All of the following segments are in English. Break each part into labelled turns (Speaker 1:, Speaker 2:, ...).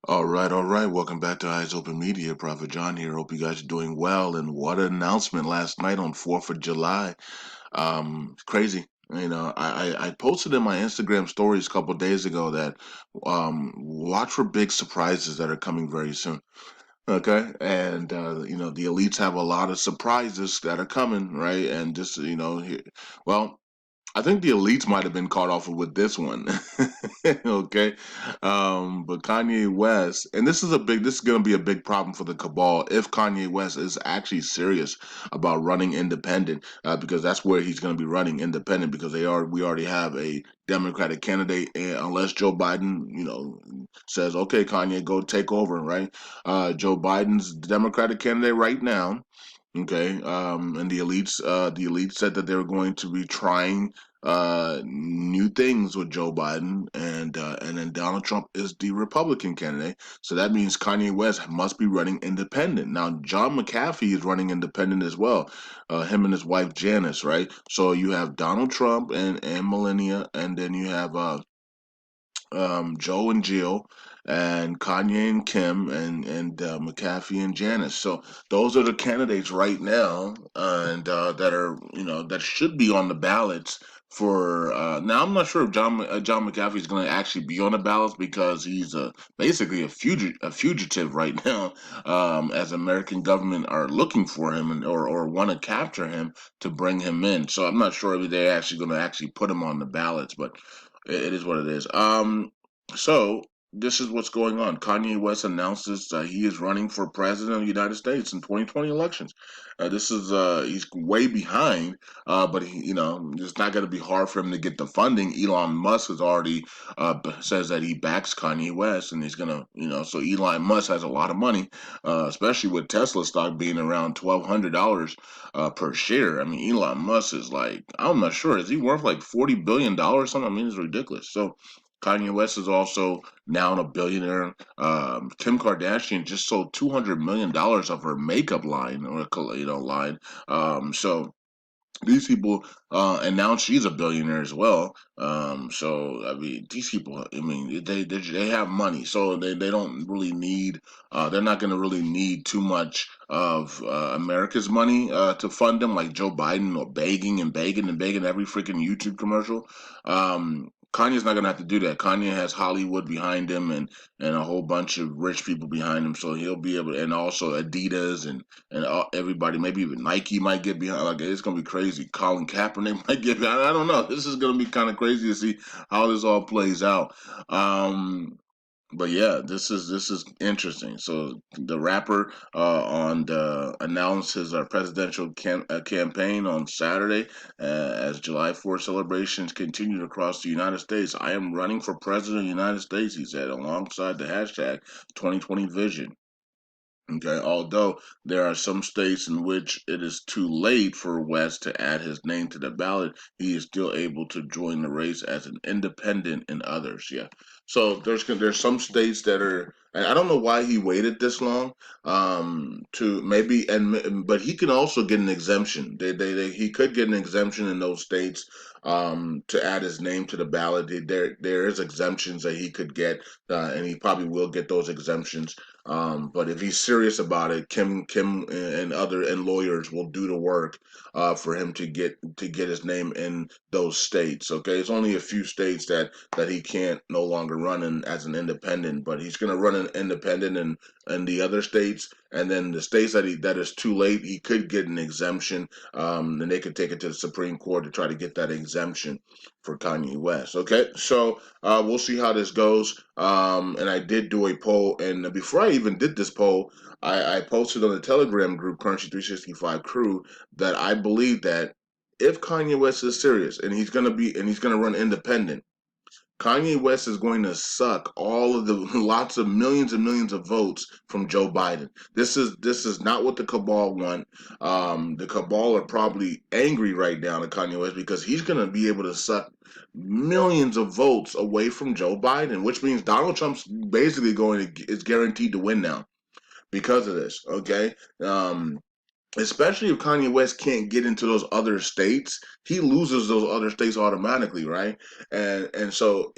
Speaker 1: All right, all right. Welcome back to Eyes Open Media. Prophet John here. Hope you guys are doing well. And what an announcement last night on 4th of July. Crazy. I posted in my Instagram stories a couple days ago that watch for big surprises that are coming very soon. Okay, and the elites have a lot of surprises that are coming, right? And just well, I think the elites might have been caught off with this one. Okay. But Kanye West, and this is going to be a big problem for the cabal if Kanye West is actually serious about running independent, because that's where he's going to be running independent because we already have a Democratic candidate, and unless Joe Biden, says, okay, Kanye, go take over, right? Joe Biden's Democratic candidate right now. Okay, and the elites said that they were going to be trying new things with Joe Biden, and then Donald Trump is the Republican candidate. So that means Kanye West must be running independent. Now, John McAfee is running independent as well. Him and his wife Janice, right? So you have Donald Trump and Melania, and then you have Joe and Jill, and Kanye and Kim, and McAfee and Janice. So those are the candidates right now, and that are that should be on the ballots for. Now I'm not sure if John McAfee is going to actually be on the ballots because he's basically a fugitive right now, as American government are looking for him or want to capture him to bring him in. So I'm not sure if they're actually going to actually put him on the ballots, but it is what it is. So this is what's going on. Kanye West announces he is running for president of the United States in 2020 elections. This is he's way behind, but it's not going to be hard for him to get the funding. Elon Musk has already says that he backs Kanye West, and he's gonna, so Elon Musk has a lot of money, especially with Tesla stock being around $1,200 per share. I mean, Elon Musk is like, I'm not sure, is he worth like $40 billion something? I mean, it's ridiculous. So Kanye West is also now a billionaire. Kim Kardashian just sold $200 million of her makeup line or line. So these people, and now she's a billionaire as well. So I mean, these people, I mean, they have money, so they don't really need. They're not going to really need too much of America's money to fund them, like Joe Biden or begging and begging and begging every freaking YouTube commercial. Kanye's not gonna have to do that. Kanye has Hollywood behind him and a whole bunch of rich people behind him, so he'll be able. And also Adidas and everybody, maybe even Nike might get behind. Like it's gonna be crazy. Colin Kaepernick might get behind. I don't know. This is gonna be kind of crazy to see how this all plays out. But yeah, this is interesting. So the rapper on the announced his presidential campaign on Saturday as July 4th celebrations continued across the United States. I am running for president of the United States, he said, alongside the hashtag 2020 Vision. Okay, although there are some states in which it is too late for West to add his name to the ballot, he is still able to join the race as an independent in others. Yeah, so there's some states that are, and I don't know why he waited this long, to maybe, but he can also get an exemption. He could get an exemption in those states, to add his name to the ballot. There is exemptions that he could get, and he probably will get those exemptions. But if he's serious about it, Kim and other and lawyers will do the work for him to get his name in those states. Okay, it's only a few states that he can't no longer run in as an independent, but he's going to run an independent in the other states, and then the states that is too late, he could get an exemption. And they could take it to the Supreme Court to try to get that exemption for Kanye West. Okay, so we'll see how this goes. And I did do a poll, and before I even did this poll, I posted on the Telegram group, Currency 365 Crew, that I believe that if Kanye West is serious and he's gonna run independent, Kanye West is going to suck all of the lots of millions and millions of votes from Joe Biden. This is not what the cabal want. The cabal are probably angry right now at Kanye West because he's going to be able to suck millions of votes away from Joe Biden, which means Donald Trump's basically going to is guaranteed to win now because of this. Okay. Especially if Kanye West can't get into those other states, he loses those other states automatically, right? And so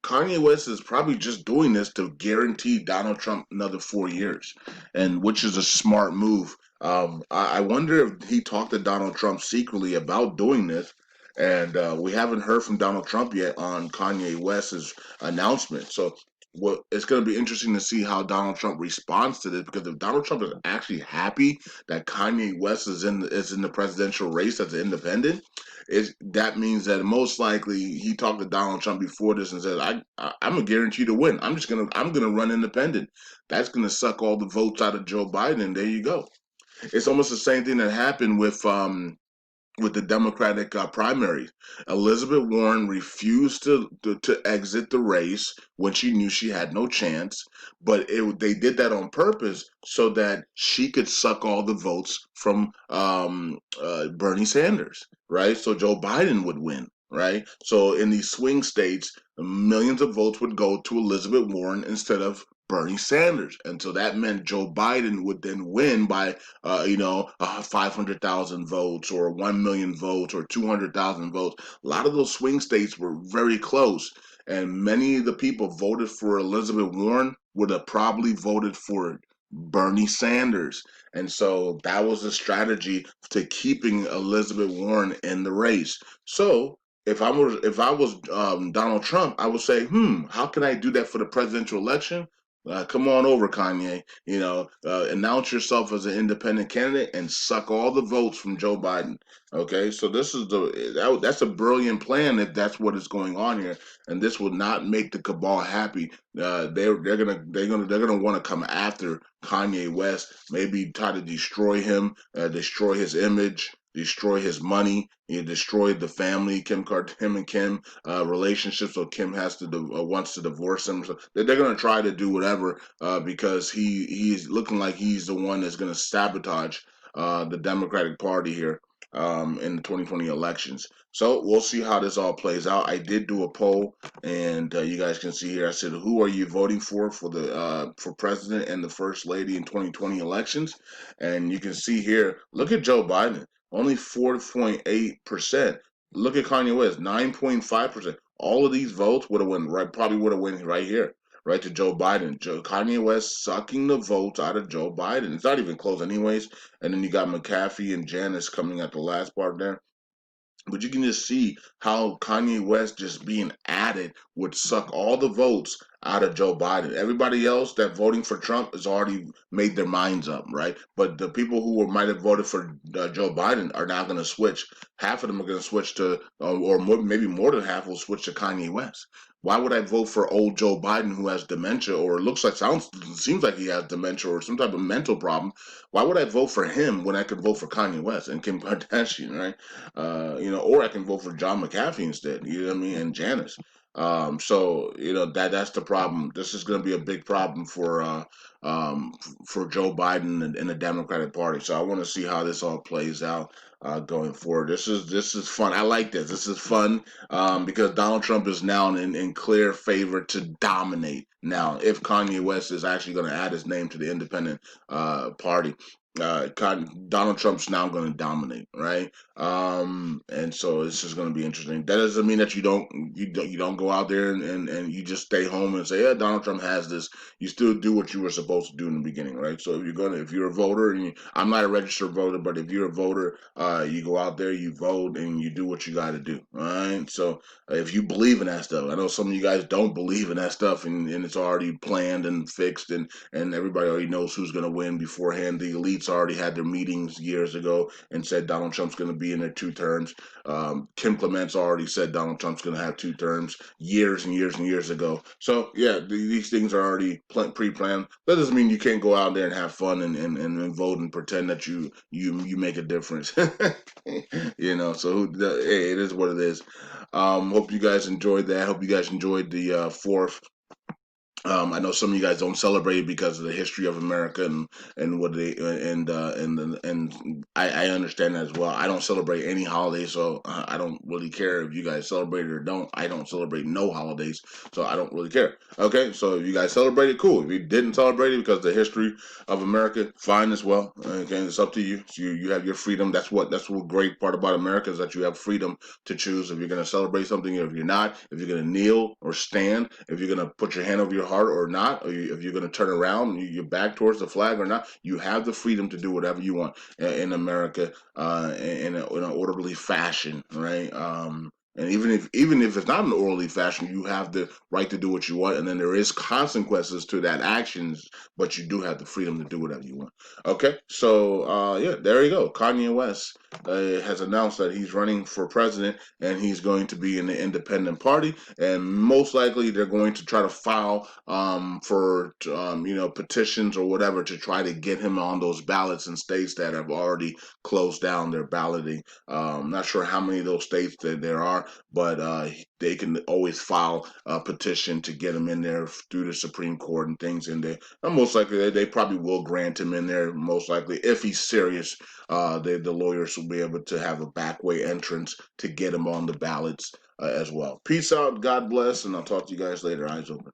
Speaker 1: Kanye West is probably just doing this to guarantee Donald Trump another 4 years, and which is a smart move. I wonder if he talked to Donald Trump secretly about doing this, and we haven't heard from Donald Trump yet on Kanye West's announcement. So, what it's going to be interesting to see how Donald Trump responds to this, because if Donald Trump is actually happy that Kanye West is in the presidential race as an independent, that means that most likely he talked to Donald Trump before this and said, I'm gonna guarantee to win. I'm gonna run independent. That's gonna suck all the votes out of Joe Biden, and there you go. It's almost the same thing that happened with the Democratic primaries. Elizabeth Warren refused to exit the race when she knew she had no chance, but they did that on purpose so that she could suck all the votes from Bernie Sanders, right? So Joe Biden would win, right? So in these swing states, millions of votes would go to Elizabeth Warren instead of Bernie Sanders, and so that meant Joe Biden would then win by 500,000 votes or 1 million votes or 200,000 votes. A lot of those swing states were very close. And many of the people voted for Elizabeth Warren would have probably voted for Bernie Sanders. And so that was the strategy to keeping Elizabeth Warren in the race. So if I was Donald Trump, I would say, how can I do that for the presidential election? Come on over, Kanye. Announce yourself as an independent candidate and suck all the votes from Joe Biden. Okay, so that's a brilliant plan if that's what is going on here, and this will not make the cabal happy. They're gonna want to come after Kanye West, maybe try to destroy him, destroy his image, destroy his money, destroy the family, him and Kim relationship. So Kim wants to divorce him. So they're going to try to do whatever because he's looking like he's the one that's going to sabotage the Democratic Party here in the 2020 elections. So we'll see how this all plays out. I did do a poll, and you guys can see here. I said, "Who are you voting for president and the first lady in 2020 elections?" And you can see here. Look at Joe Biden, only 4.8%. Look at Kanye West, 9.5%. All of these votes would have went right, probably would have went right here, right to Joe Biden. Kanye West sucking the votes out of Joe Biden. It's not even close, anyways. And then you got McAfee and Janice coming at the last part there. But you can just see how Kanye West just being added would suck all the votes out of Joe Biden. Everybody else that voting for Trump has already made their minds up, right? But the people who might have voted for Joe Biden are now going to switch. Half of them are going to switch to, or maybe more than half will switch to Kanye West. Why would I vote for old Joe Biden who has dementia or seems like he has dementia or some type of mental problem? Why would I vote for him when I could vote for Kanye West and Kim Kardashian, right? Or I can vote for John McAfee instead. You know what I mean? And Janice. So that's the problem. This is going to be a big problem for Joe Biden and the Democratic Party. So I want to see how this all plays out going forward. This is fun. I like this. This is fun because Donald Trump is now in clear favor to dominate. Now, if Kanye West is actually going to add his name to the Independent Party, Donald Trump's now going to dominate, right? And so this is going to be interesting. That doesn't mean that you don't go out there and you just stay home and say, yeah, Donald Trump has this. You still do what you were supposed to do in the beginning, right? So if you're a voter, and I'm not a registered voter, but if you're a voter, you go out there, you vote, and you do what you got to do, all right? So if you believe in that stuff, I know some of you guys don't believe in that stuff, and it's already planned and fixed, and everybody already knows who's going to win beforehand. The elites already had their meetings years ago and said Donald Trump's going to be in there 2 terms. Kim Clements already said Donald Trump's going to have 2 terms years and years and years ago. So yeah, these things are already pre-planned. That doesn't mean you can't go out there and have fun and vote and pretend that you make a difference. So hey, it is what it is. Hope you guys enjoyed that. Hope you guys enjoyed the fourth I know some of you guys don't celebrate it because of the history of America and what they and I understand that as well. I don't celebrate any holiday, so I don't really care if you guys celebrate it or don't. I don't celebrate no holidays, so I don't really care. Okay, so if you guys celebrate it, cool. If you didn't celebrate it because of the history of America, fine as well. Okay, it's up to you. So you have your freedom. That's what great part about America is that you have freedom to choose if you're going to celebrate something, or if you're not, if you're going to kneel or stand, if you're going to put your hand over your heart or not, or if you're going to turn around, your back towards the flag or not. You have the freedom to do whatever you want in America, in an orderly fashion, right? And even if it's not an orderly fashion, you have the right to do what you want, and then there is consequences to that actions, but you do have the freedom to do whatever you want. Okay, so yeah, there you go. Kanye West has announced that he's running for president, and he's going to be in the independent party, and most likely they're going to try to file for petitions or whatever to try to get him on those ballots in states that have already closed down their balloting. Not sure how many of those states that there are, but they can always file a petition to get him in there through the Supreme Court and things in there. And most likely they probably will grant him in there. Most likely, if he's serious, the lawyers will be able to have a backway entrance to get him on the ballots as well. Peace out, God bless, and I'll talk to you guys later. Eyes open.